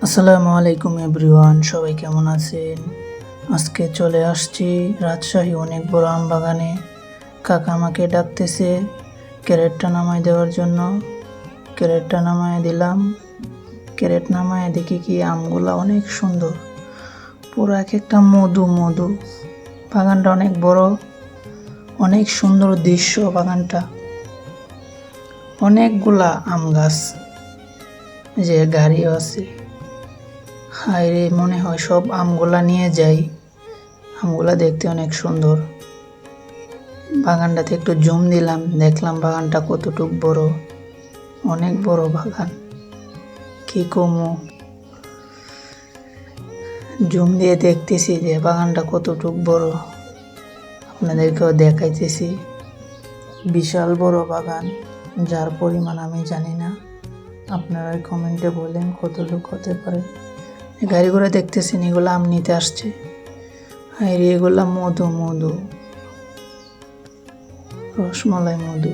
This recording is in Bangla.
আসসালামু আলাইকুম এভরিওয়ান, সবাই কেমন আছেন? আজকে চলে আসছি রাজশাহী অনেক বড় আম বাগানে। কাকা আমাকে ডাকতেছে ক্যারেটটা নামায় দেওয়ার জন্য। ক্যারেটটা নামায় দিলাম। ক্যারেট নামায় দেখি কি আমগুলা অনেক সুন্দর, পুরো এক একটা মধু মধু। বাগানটা অনেক বড়, অনেক সুন্দর দৃশ্য বাগানটা। অনেকগুলা আম গাছ, যে গাড়িও আছে। হায় রে, মনে হয় সব আমগুলা নিয়ে যাই। আমগুলা দেখতে অনেক সুন্দর। বাগানটাতে একটু জুম দিলাম, দেখলাম বাগানটা কতটুক বড়। অনেক বড় বাগান, কি কমু। জুম দিয়ে দেখতেছি যে বাগানটা কতটুক বড়, আপনাদেরকেও দেখাইতেছি। বিশাল বড় বাগান, যার পরিমাণ আমি জানি না। আপনারা কমেন্টে বলেন কতটুক হতে পারে। গাড়ি ঘোড়া দেখতেছেন, এগুলো আম নিতে আসছে। আর এগুলা মধু মধু, রসমলাই মধু।